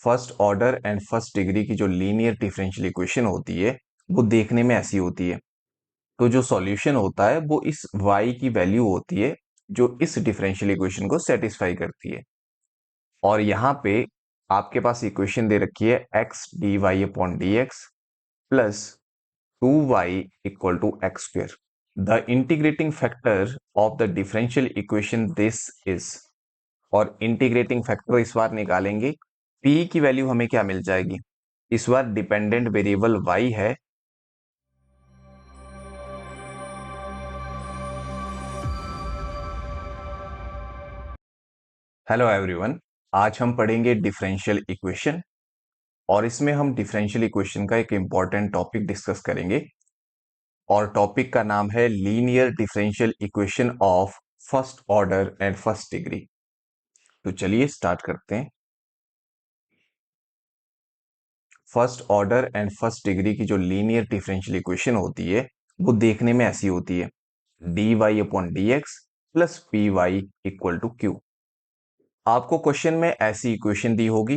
First order and first degree की जो linear differential equation होती है वो देखने में ऐसी होती है। तो जो सॉल्यूशन होता है वो इस y की वैल्यू होती है जो इस डिफरेंशियल इक्वेशन को सेटिस्फाई करती है। और यहाँ पे आपके पास इक्वेशन दे रखी है x dy upon d x plus 2y equal to x square. The integrating factor of the differential equation this is. और इंटीग्रेटिंग फैक्टर इस बार निकालेंगे, p की वैल्यू हमें क्या मिल जाएगी, इस बार डिपेंडेंट वेरिएबल y है। हेलो एवरीवन, आज हम पढ़ेंगे डिफरेंशियल इक्वेशन और इसमें हम डिफरेंशियल इक्वेशन का एक इंपॉर्टेंट टॉपिक डिस्कस करेंगे और टॉपिक का नाम है linear differential equation of first order and first degree. तो चलिए स्टार्ट करते हैं। First order and first degree की जो लीनियर डिफरेंशियल इक्वेशन होती है वो देखने में ऐसी होती है, dy upon d x plus p y equal to q. आपको क्वेश्चन में ऐसी इक्वेशन दी होगी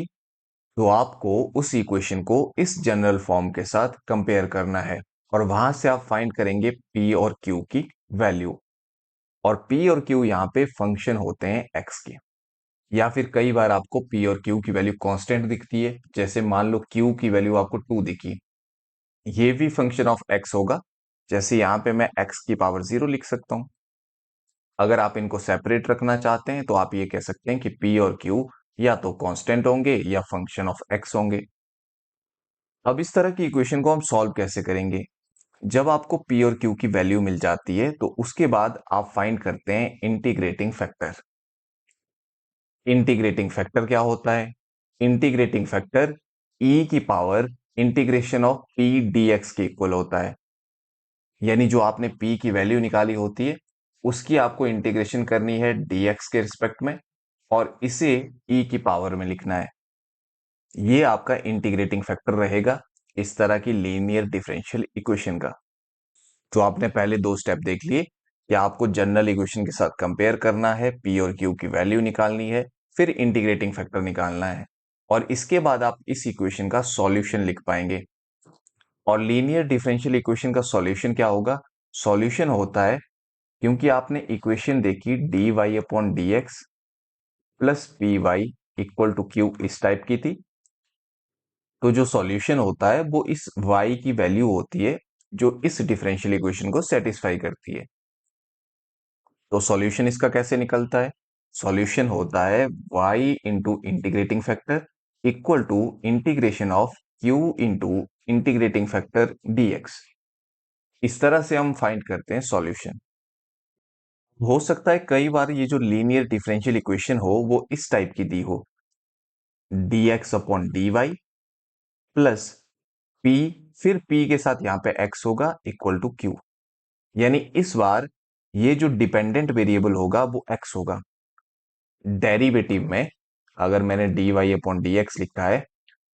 तो आपको उस इक्वेशन को इस जनरल फॉर्म के साथ कंपेयर करना है और वहां से आप फाइंड करेंगे p और q की वैल्यू। और p और q यहाँ पे फंक्शन होते हैं x के, या फिर कई बार आपको p और q की वैल्यू कांस्टेंट दिखती है। जैसे मान लो q की वैल्यू आपको 2 दिखी, ये भी फंक्शन ऑफ x होगा। जैसे यहाँ पे मैं x की पावर 0 लिख सकता हूं। अगर आप इनको सेपरेट रखना चाहते हैं तो आप ये कह सकते हैं कि p और q या तो कांस्टेंट होंगे या फंक्शन ऑफ x होंगे। अब इस तरह की इक्वेशन को हम सॉल्व कैसे करेंगे? जब आपको p और q की वैल्यू मिल जाती है तो उसके बाद आप फाइंड करते हैं इंटीग्रेटिंग फैक्टर। इंटीग्रेटिंग फैक्टर क्या होता है? इंटीग्रेटिंग फैक्टर e की power integration of p dx के इक्वल होता है। यानी जो आपने p की वैल्यू निकाली होती है उसकी आपको इंटीग्रेशन करनी है dx के रिस्पेक्ट में और इसे e की पावर में लिखना है। ये आपका इंटीग्रेटिंग फैक्टर रहेगा इस तरह की लीनियर डिफरेंशियल इक्वेशन का। तो आपने पहले 2 स्टेप देख लिए कि आपको जनरल इक्वेशन के साथ कंपेयर करना है, p और q की वैल्यू निकालनी है, फिर इंटीग्रेटिंग फैक्टर निकालना है और इसके बाद आप इस इक्वेशन का सॉल्यूशन लिख पाएंगे। और लीनियर डिफरेंशियल इक्वेशन का सॉल्यूशन क्या होगा? सॉल्यूशन होता है, क्योंकि आपने इक्वेशन देखी dy upon d x plus p y equal to q इस टाइप की थी, तो जो सॉल्यूशन होता है वो इस y की वैल्यू होती है जो इस डिफरेंशियल इक्वेशन को सेटिस्फाई करती है। तो सॉल्यूशन इसका कैसे निकलता है? सॉल्यूशन होता है y into integrating factor equal to integration of q into integrating factor dx। इस तरह से हम फाइंड करते हैं सॉल्यूशन। हो सकता है कई बार ये जो लीनियर डिफरेंशियल इक्वेशन हो वो इस टाइप की दी हो, dx अपॉन dy प्लस p, फिर p के साथ यहां पे x होगा इक्वल टू q। यानी इस बार ये जो डिपेंडेंट वेरिएबल होगा वो x होगा। डेरिवेटिव में अगर मैंने dy अपॉन डी एक्स लिखा है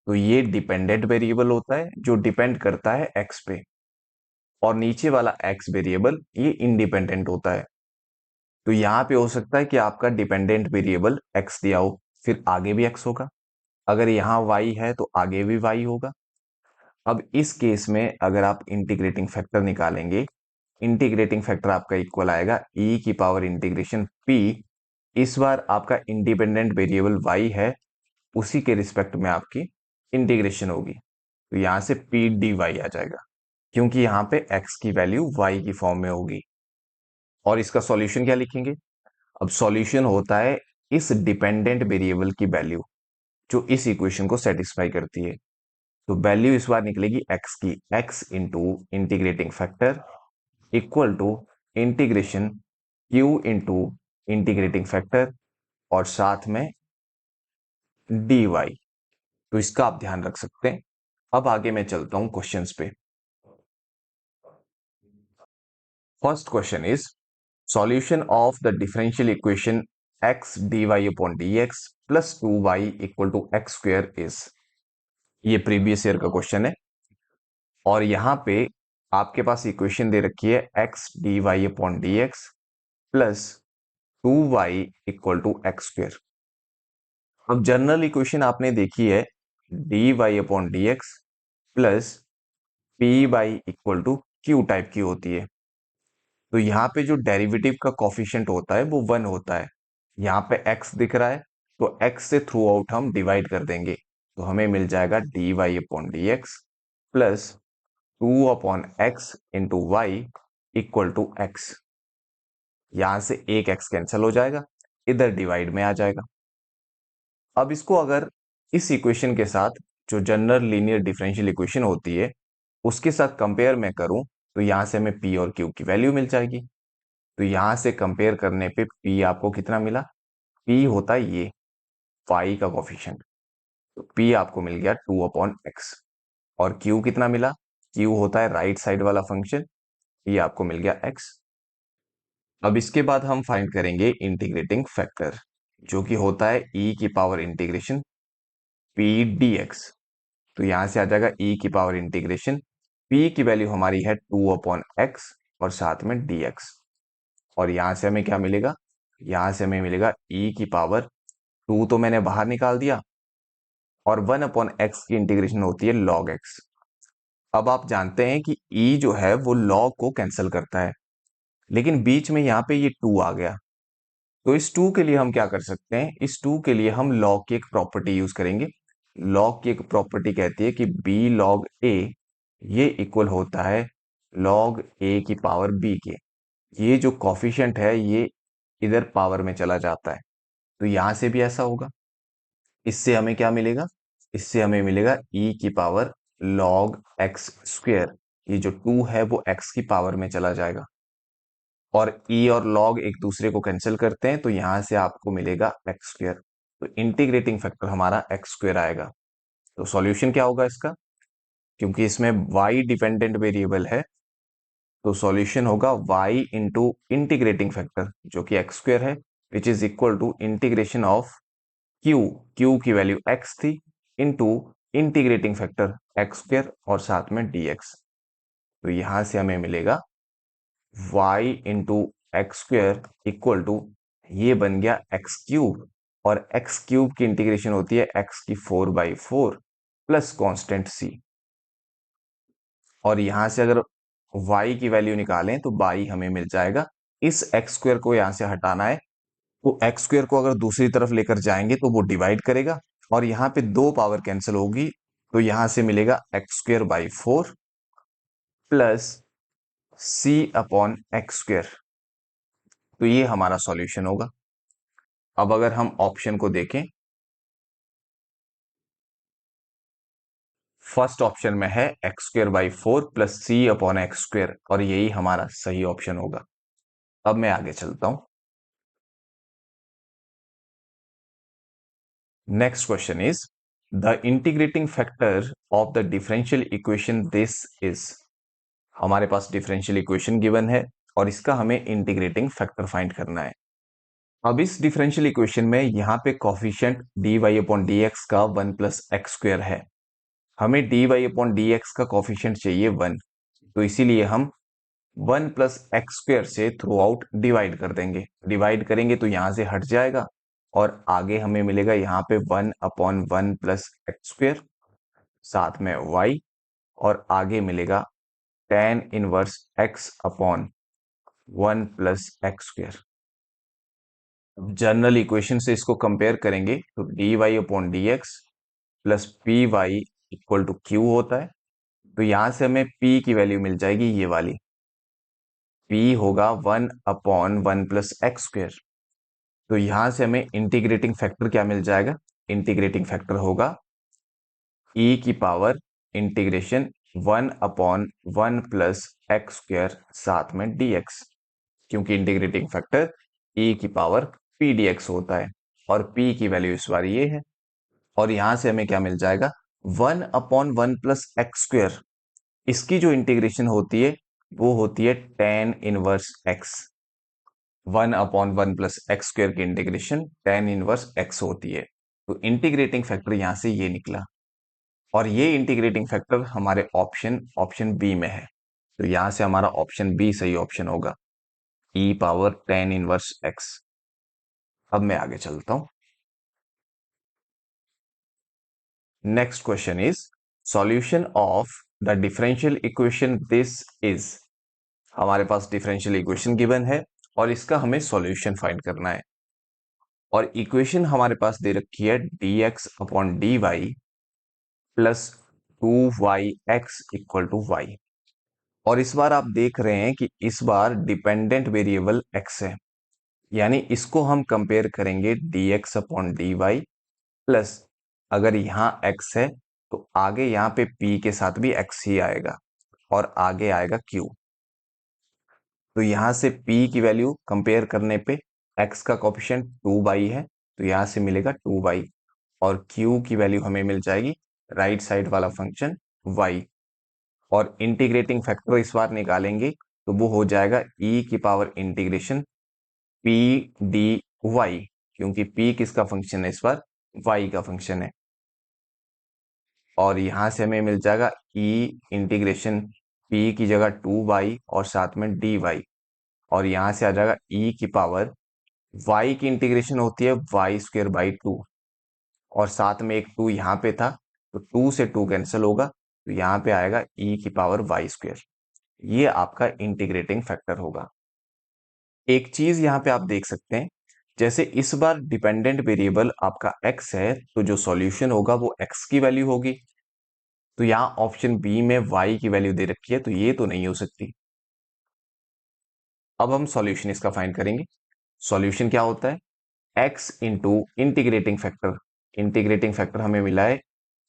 तो ये डिपेंडेंट वेरिएबल होता है जो डिपेंड करता है x पे, और नीचे वाला x वेरिएबल ये इंडिपेंडेंट होता है। तो यहां पे हो सकता है कि आपका डिपेंडेंट वेरिएबल x दिया हो, फिर आगे भी x होगा। अगर यहां y है तो आगे भी y होगा। अब इस केस में अगर आप इंटीग्रेटिंग फैक्टर निकालेंगे, इंटीग्रेटिंग फैक्टर आपका इक्वल आएगा e की पावर इंटीग्रेशन p। इस बार आपका इंडिपेंडेंट वेरिएबल y है, उसी के रिस्पेक्ट में आपकी इंटीग्रेशन होगी, तो यहां से p dy आ जाएगा, क्योंकि यहां पे x की वैल्यू y की फॉर्म में होगी। और इसका सॉल्यूशन क्या लिखेंगे? अब सॉल्यूशन होता है इस डिपेंडेंट वेरिएबल की वैल्यू जो इस इक्वेशन को सेटिस्फाई करती है। तो वैल्यू इस बार निकलेगी x की, x into integrating factor equal to integration q into integrating factor और साथ में dy। तो इसका आप ध्यान रख सकते हैं। अब आगे मैं चलता हूं क्वेश्चंस पे। First question is solution of the differential equation x dy upon dx plus 2y equal to x square is. ये प्रीवियस ईयर का क्वेश्चन है और यहां पे आपके पास इक्वेशन दे रखी है x dy upon dx plus 2y equal to x square. अब जनरल इक्वेशन आपने देखी है d y upon d x plus p y equal to q type की होती है। तो यहाँ पे जो डेरिवेटिव का कॉफिशिएंट होता है वो 1 होता है। यहाँ पे x दिख रहा है, तो x से थ्रू आउट हम डिवाइड कर देंगे, तो हमें मिल जाएगा d y upon d x plus 2 upon x into y equal to x. यहां से एक x कैंसिल हो जाएगा, इधर डिवाइड में आ जाएगा। अब इसको अगर इस इक्वेशन के साथ जो जनरल लीनियर डिफरेंशियल इक्वेशन होती है उसके साथ कंपेयर मैं करूं, तो यहां से हमें p और q की वैल्यू मिल जाएगी। तो यहां से कंपेयर करने पे p आपको कितना मिला, p होता है ये फाई का कोफिशिएंट, तो p आपको मिल गया 2 अपॉन एक्स। और q कितना मिला, q होता है राइट साइड वाला फंक्शन, p आपको मिल गया x। अब इसके बाद हम फाइंड करेंगे इंटीग्रेटिंग फैक्टर, जो कि होता है e की पावर इंटीग्रेशन p dx। तो यहां से आ जाएगा e की पावर इंटीग्रेशन, p की वैल्यू हमारी है 2 अपॉन एक्स और साथ में dx। और यहां से हमें क्या मिलेगा, यहां से हमें मिलेगा e की पावर 2 तो मैंने बाहर निकाल दिया, और 1 अपॉन एक्स की इंटीग्रेशन होती है log x। अब आप जानते हैं कि e जो है वो log को कैंसिल करता है, लेकिन बीच में यहाँ पे ये 2 आ गया, तो इस 2 के लिए हम क्या कर सकते हैं, इस 2 के लिए हम log की एक प्रॉपर्टी यूज करेंगे। log की एक प्रॉपर्टी कहती है कि b log a ये इक्वल होता है log a की पावर b के। ये जो कॉफिशिएंट है ये इधर पावर में चला जाता है, तो यहां से भी ऐसा होगा। इससे हमें क्या मिलेगा, इससे हमें मिलेगा e की पावर log x स्क्वेयर। ये जो 2 है वो x की पावर में चला जाएगा, और e और log एक दूसरे को कैंसिल करते हैं, तो यहां से आपको मिलेगा x स्क्वेयर। तो इंटीग्रेटिंग फैक्टर हमारा x स्क्वेयर आएगा। तो सॉल्यूशन क्या होगा इसका, क्योंकि इसमें y डिपेंडेंट वेरिएबल है, तो सॉल्यूशन होगा y इंटू इंटीग्रेटिंग फैक्टर जो कि x स्क्वेयर है, which is equal to integration of q की वैल्यू x थी into integrating factor x square और साथ में dx। तो यहां से हमें मिलेगा y into x square equal to, ये बन गया एक्स क्यूब, और एक्स क्यूब की इंटीग्रेशन होती है x की 4/4 प्लस कॉन्स्टेंट c। और यहां से अगर y की वैल्यू निकालें तो y हमें मिल जाएगा, इस एक्स स्क्वेयर को यहां से हटाना है, तो एक्स स्क्वेयर को अगर दूसरी तरफ लेकर जाएंगे तो वो डिवाइड करेगा, और यहाँ पे 2 पावर कैंसिल होगी, तो यहां से मिलेगा x square by 4 plus c upon x square. तो ये हमारा सॉल्यूशन होगा। अब अगर हम ऑप्शन को देखें, फर्स्ट ऑप्शन में है x square by 4 plus c upon x square, और यही हमारा सही ऑप्शन होगा। अब मैं आगे चलता हूं। Next question is the integrating factor of the differential equation this is. हमारे पास डिफरेंशियल इक्वेशन गिवन है और इसका हमें इंटीग्रेटिंग फैक्टर फाइंड करना है। अब इस डिफरेंशियल इक्वेशन में यहां पे coefficient d y upon d x का 1 प्लस एक्स स्क्वेयर है। हमें d y upon d x का कॉफिशिएंट चाहिए 1, तो इसीलिए हम 1 प्लस एक्स स्क्वेयर से थ्रू आउट डिवाइड कर देंगे। डिवाइड करेंगे तो यहां से हट जाएगा, और आगे हमें मिलेगा यहाँ पे 1 अपॉन 1 प्लस एक्स स्क्वेयर साथ में y, और आगे मिलेगा tan inverse x upon 1 plus x square. General equation से इसको कंपेयर करेंगे तो d y upon d x plus p y equal to q होता है। तो यहां से हमें p की वैल्यू मिल जाएगी ये वाली, p होगा 1 अपॉन 1 प्लस एक्स स्क्वेयर। तो यहां से हमें इंटीग्रेटिंग फैक्टर क्या मिल जाएगा, इंटीग्रेटिंग फैक्टर होगा e की power integration 1 upon 1 plus x square साथ में dx, क्योंकि इंटीग्रेटिंग फैक्टर e की पावर p dx होता है, और p की वैल्यू इस बार ये है। और यहां से हमें क्या मिल जाएगा, 1 अपॉन 1 प्लस एक्स स्क्वेयर, इसकी जो इंटीग्रेशन होती है वो होती है tan inverse x। 1 upon 1 plus x square की इंटीग्रेशन tan इनवर्स x होती है। तो इंटीग्रेटिंग फैक्टर यहां से ये निकला, और ये इंटीग्रेटिंग फैक्टर हमारे ऑप्शन ऑप्शन बी में है, तो यहां से हमारा ऑप्शन बी सही ऑप्शन होगा, ई पावर tan इनवर्स x। अब मैं आगे चलता हूं। Next question is solution of the differential equation this is. हमारे पास डिफरेंशियल इक्वेशन गिवन है और इसका हमें सॉल्यूशन फाइंड करना है। और इक्वेशन हमारे पास दे रखी है dx अपॉन dy plus 2yx equal to y। और इस बार आप देख रहे हैं कि इस बार डिपेंडेंट वेरिएबल x है, यानी इसको हम कंपेयर करेंगे dx अपॉन dy प्लस, अगर यहां x है तो आगे यहां पे p के साथ भी x ही आएगा और आगे आएगा q। तो यहां से p की वैल्यू कंपेयर करने पे x का कोफिशिएंट 2y है, तो यहां से मिलेगा 2y। और q की वैल्यू हमें मिल जाएगी राइट साइड वाला फंक्शन y। और इंटीग्रेटिंग फैक्टर इस बार निकालेंगे तो वो हो जाएगा e की पावर इंटीग्रेशन p dy, क्योंकि p किसका फंक्शन है इस बार, y का फंक्शन है। और यहां से हमें मिल जाएगा e इंटीग्रेशन p की जगह 2y और साथ में dy। और यहां से आ जाएगा e की पावर y की इंटीग्रेशन होती है वाई स्क्वेयर बाई 2, और साथ में एक 2 यहाँ पे था तो 2 से 2 कैंसिल होगा, तो यहाँ पे आएगा e की पावर वाई स्क्वेयर। ये आपका इंटीग्रेटिंग फैक्टर होगा। एक चीज यहाँ पे आप देख सकते हैं, जैसे इस बार डिपेंडेंट वेरिएबल आपका x है तो जो सॉल्यूशन होगा वो x की वैल्यू होगी। तो यहाँ ऑप्शन बी में y की वैल्यू दे रखी है तो ये तो नहीं हो सकती। अब हम सॉल्यूशन इसका फाइंड करेंगे। सॉल्यूशन क्या होता है, x into integrating factor. Integrating factor हमें मिला है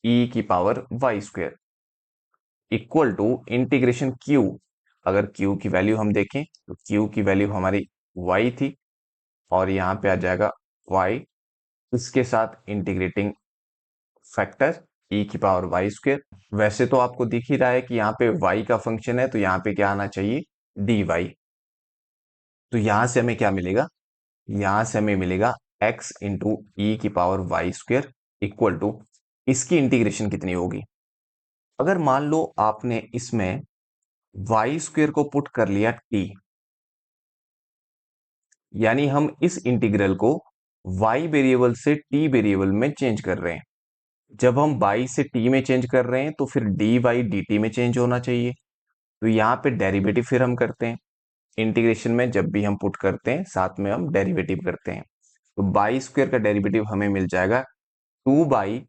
e की power y square equal to integration q। अगर q की वैल्यू हम देखें तो q की वैल्यू हमारी y थी और यहां पे आ जाएगा y, इसके साथ इंटीग्रेटिंग फैक्टर e की पावर वाई स्क्वेयर। वैसे तो आपको दिख ही रहा है कि यहाँ पे y का फंक्शन है तो यहाँ पे क्या आना चाहिए, dy। तो यहां से हमें क्या मिलेगा, यहां से हमें मिलेगा x इंटू ई की power y square equal to, इसकी इंटीग्रेशन कितनी होगी। अगर मान लो आपने इसमें वाई स्क्वेयर को पुट कर लिया t, यानी हम इस इंटीग्रल को y वेरिएबल से t वेरिएबल में चेंज कर रहे हैं। जब हम y से t में चेंज कर रहे हैं तो फिर dy dt में चेंज होना चाहिए। तो यहाँ पे डेरिवेटिव फिर हम करते हैं, इंटीग्रेशन में जब भी हम पुट करते हैं साथ में हम डेरिवेटिव करते हैं। तो बाई स्क्वेयर का डेरिवेटिव हमें मिल जाएगा 2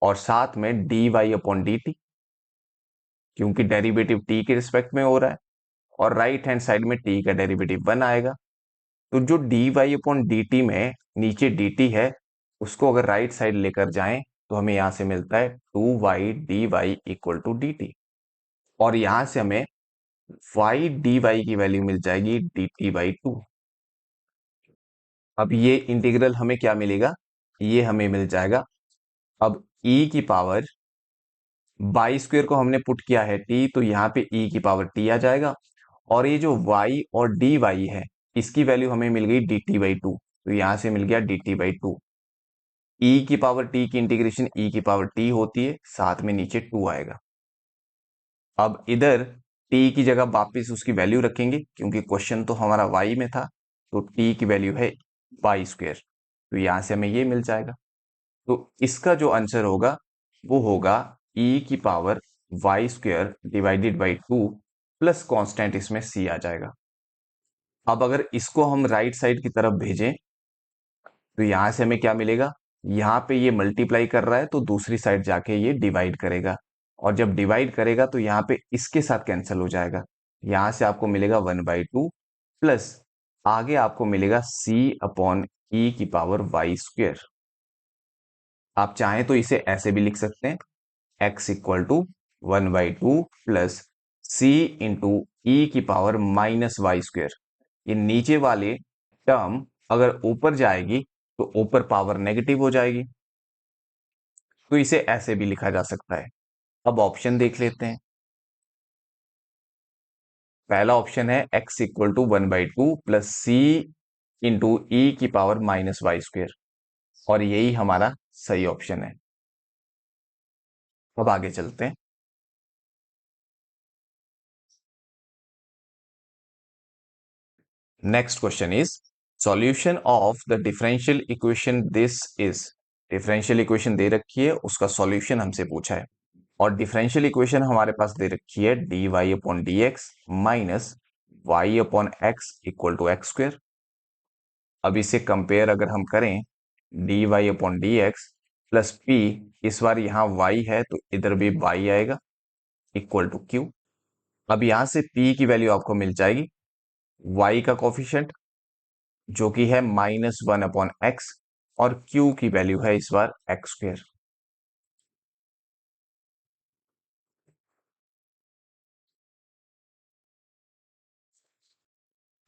और साथ में dy अपॉन डी टी, क्योंकि डेरिवेटिव t के रिस्पेक्ट में हो रहा है और राइट हैंड साइड में t का डेरिवेटिव 1 आएगा। तो जो dy अपॉन डी टी में नीचे dt है उसको अगर राइट साइड लेकर जाएं तो हमें यहां से मिलता है 2y dy equal to d t. और यहां से हमें y dy की वैल्यू मिल जाएगी dt बाई 2। अब ये इंटीग्रल हमें क्या मिलेगा, ये हमें मिल जाएगा, अब e की पावर बाई स्क्वेयर को हमने पुट किया है t, तो यहाँ पे e की पावर t आ जाएगा। और ये जो y और dy है इसकी वैल्यू हमें मिल गई dt बाई 2, तो यहां से मिल गया dt बाई 2। e की पावर t की इंटीग्रेशन e की पावर t होती है, साथ में नीचे 2 आएगा। अब इधर t की जगह वापस उसकी वैल्यू रखेंगे क्योंकि क्वेश्चन तो हमारा y में था, तो t की वैल्यू है वाई स्क्वेयर, तो यहां से हमें ये मिल जाएगा। तो इसका जो आंसर होगा वो होगा e की power y square divided by 2 plus constant इसमें c आ जाएगा। अब अगर इसको हम राइट साइड की तरफ भेजें तो यहां से हमें क्या मिलेगा, यहां पे ये मल्टीप्लाई कर रहा है तो दूसरी साइड जाके ये डिवाइड करेगा, और जब डिवाइड करेगा तो यहाँ पे इसके साथ कैंसिल हो जाएगा। यहां से आपको मिलेगा 1/2 प्लस आगे आपको मिलेगा c अपॉन ई की पावर वाई स्क्वेयर। आप चाहें तो इसे ऐसे भी लिख सकते हैं, x equal to 1/2 plus C into ई की पावर माइनस वाई स्क्वेयर। ये नीचे वाले टर्म अगर ऊपर जाएगी तो ऊपर पावर नेगेटिव हो जाएगी, तो इसे ऐसे भी लिखा जा सकता है। अब ऑप्शन देख लेते हैं। पहला ऑप्शन है x equal to 1/2 plus C into ई की पावर माइनस वाई स्क्वेयर, और यही हमारा सही ऑप्शन है। अब आगे चलते हैं। Next question is solution of the differential equation this is. Differential equation दे रखी है, उसका सॉल्यूशन हमसे पूछा है, और डिफरेंशियल इक्वेशन हमारे पास दे रखी है dy upon d x minus y upon x equal to x square. अब इसे कंपेयर अगर हम करें, dy upon d x plus पी, इस बार यहाँ y है तो इधर भी y आएगा, इक्वल टू q। अब यहां से p की वैल्यू आपको मिल जाएगी, y का कोफिशिएंट जो कि है -1 अपॉन एक्स, और q की वैल्यू है इस बार एक्स स्क्वेयर।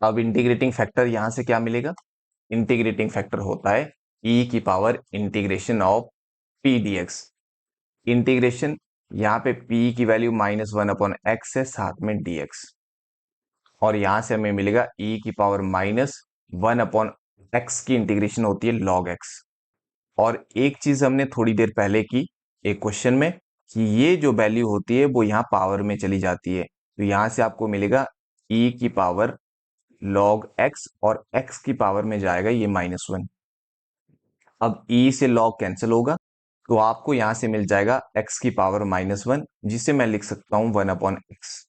अब इंटीग्रेटिंग फैक्टर यहां से क्या मिलेगा? इंटीग्रेटिंग फैक्टर होता है e की power integration of P D x. Integration, यहाँ पे p की वैल्यू -1 अपॉन एक्स है, साथ में dx, और यहां से हमें मिलेगा e की पावर -1 अपॉन एक्स की इंटीग्रेशन होती है log x। और एक चीज हमने थोड़ी देर पहले की एक क्वेश्चन में, कि ये जो वैल्यू होती है वो यहाँ पावर में चली जाती है, तो यहां से आपको मिलेगा e की पावर log x, और x की पावर में जाएगा ये -1। अब e से log कैंसिल होगा, तो आपको यहां से मिल जाएगा x की पावर -1, जिसे मैं लिख सकता हूं 1 अपॉन एक्स।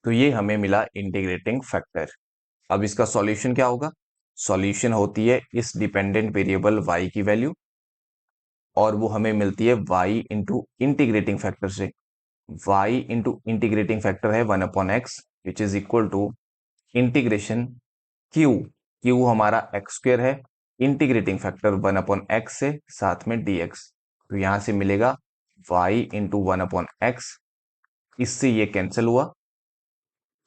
तो ये हमें मिला इंटीग्रेटिंग फैक्टर। अब इसका सॉल्यूशन क्या होगा? सॉल्यूशन होती है इस डिपेंडेंट वेरिएबल y की वैल्यू, और वो हमें मिलती है y इंटू इंटीग्रेटिंग फैक्टर से। y इंटू इंटीग्रेटिंग फैक्टर है 1 upon x, which is equal to integration q। q हमारा एक्स स्क्वेयर है, इंटीग्रेटिंग फैक्टर 1 अपॉन एक्स से, साथ में dx। तो यहां से मिलेगा y इंटू 1 अपॉन एक्स, इससे ये कैंसिल हुआ,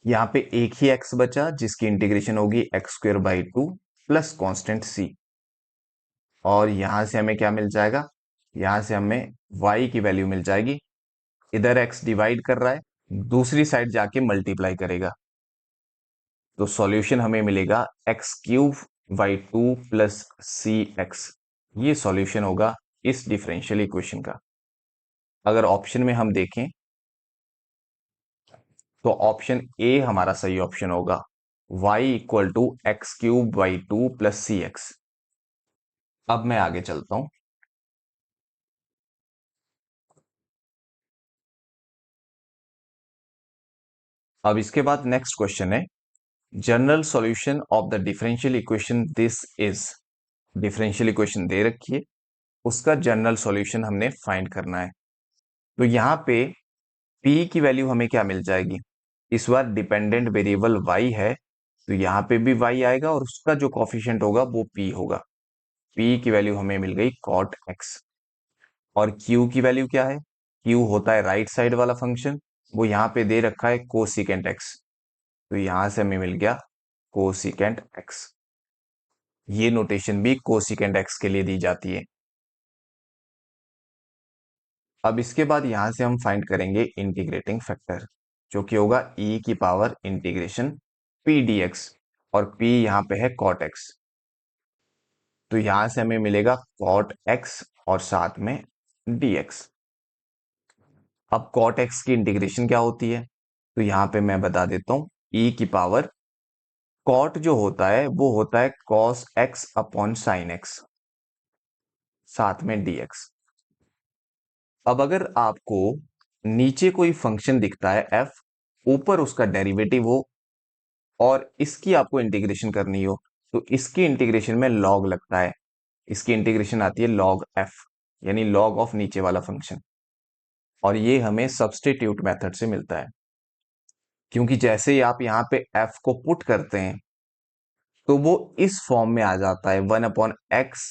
यहाँ पे एक ही x बचा जिसकी इंटीग्रेशन होगी x square by 2 plus constant c। और यहां से हमें क्या मिल जाएगा? यहां से हमें y की वैल्यू मिल जाएगी, इधर x डिवाइड कर रहा है, दूसरी साइड जाके मल्टीप्लाई करेगा, तो सॉल्यूशन हमें मिलेगा x cube by 2 plus C x. ये सॉल्यूशन होगा इस डिफरेंशियल इक्वेशन का। अगर ऑप्शन में हम देखें तो ऑप्शन ए हमारा सही ऑप्शन होगा, y equal to X cube by 2 plus C X. अब मैं आगे चलता हूं। अब इसके बाद नेक्स्ट क्वेश्चन है, general solution of the differential equation this is. Differential equation दे रखी है, उसका जनरल सॉल्यूशन हमने फाइंड करना है। तो यहाँ पे p की वैल्यू हमें क्या मिल जाएगी? इस बार डिपेंडेंट वेरिएबल y है, तो यहाँ पे भी y आएगा, और उसका जो कॉफिशिएंट होगा वो p होगा। p की वैल्यू हमें मिल गई cot x। और q की वैल्यू क्या है? q होता है राइट साइड वाला फंक्शन, वो यहाँ पे दे रखा है कोसिकेंट x, तो यहां से हमें मिल गया कोसिकेंट x। ये नोटेशन भी कोसिकेंट x के लिए दी जाती है। अब इसके बाद यहां से हम फाइंड करेंगे इंटीग्रेटिंग फैक्टर, जो कि होगा e की पावर इंटीग्रेशन p dx, और p यहां पे है cot x, तो यहां से हमें मिलेगा cot x और साथ में dx। अब cot x की इंटीग्रेशन क्या होती है? तो यहां पे मैं बता देता हूं, e की पावर cot जो होता है वो होता है cos x upon sine x, साथ में dx। अब अगर आपको नीचे कोई फंक्शन दिखता है f, ऊपर उसका डेरिवेटिव हो, और इसकी आपको इंटीग्रेशन करनी हो, तो इसकी इंटीग्रेशन में log लगता है। इसकी इंटीग्रेशन आती है log f, यानी log ऑफ नीचे वाला फंक्शन, और ये हमें सब्स्टिट्यूट मेथड से मिलता है। क्योंकि जैसे ही आप यहाँ पे f को पुट करते हैं, तो वो इस फॉर्म में आ जाता है 1 अपॉन एक्स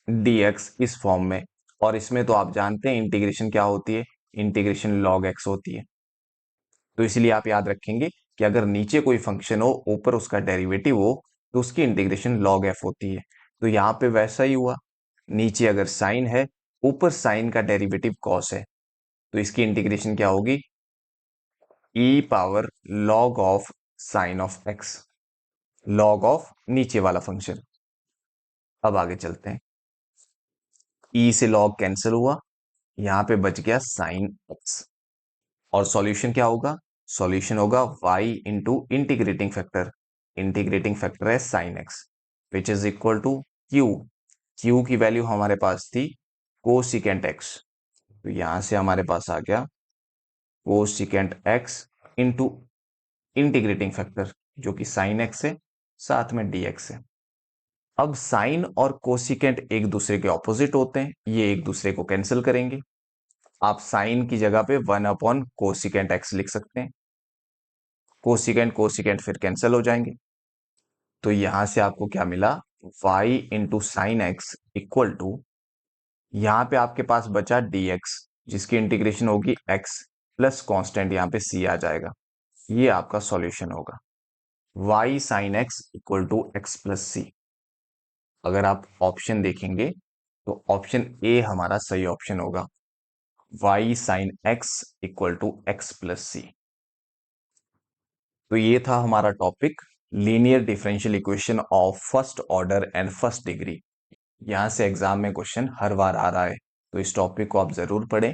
dx, इस फॉर्म में। और इसमें तो आप जानते हैं इंटीग्रेशन क्या होती है? इंटीग्रेशन log x होती है। तो इसलिए आप याद रखेंगे कि अगर नीचे कोई फंक्शन हो, ऊपर उसका डेरिवेटिव हो, तो उसकी इंटीग्रेशन log f होती है। तो यहाँ पे वैसा ही हुआ, नीचे अगर साइन है, ऊपर साइन का डेरिवेटिव cos है, तो इसकी इंटीग्रेशन क्या होगी? e power log of sine of x, log of नीचे वाला फंक्शन। अब आगे चलते हैं, e से log कैंसिल हुआ, यहां पे बच गया साइन x, और सॉल्यूशन क्या होगा? सॉल्यूशन होगा y into integrating factor. Integrating factor है sine x, which is equal to q। Q की वैल्यू हमारे पास थी कोसिकेंट एक्स, तो यहां से हमारे पास आ गया cosecant x into integrating factor जो कि साइन एक्स है, साथ में डी एक्स है। अब साइन और कोसिकेंट एक दूसरे के ऑपोजिट होते हैं, ये एक दूसरे को कैंसिल करेंगे। आप साइन की जगह पे 1 अपॉन कोसिकेंट एक्स लिख सकते हैं, कोसिकेंट कोसिकेंट फिर कैंसिल हो जाएंगे। तो यहां से आपको क्या मिला, y into sine x equal to, यहां पे आपके पास बचा dx जिसकी इंटीग्रेशन होगी x प्लस कॉन्स्टेंट यहां पे c आ जाएगा। ये आपका सॉल्यूशन होगा, y sine x equal to x plus c. अगर आप ऑप्शन देखेंगे तो ऑप्शन ए हमारा सही ऑप्शन होगा, y sine x equal to x plus c. तो ये था हमारा topic, linear differential equation of first order and first degree. यहां से एग्जाम में क्वेश्चन हर बार आ रहा है, तो इस टॉपिक को आप जरूर पढ़ें।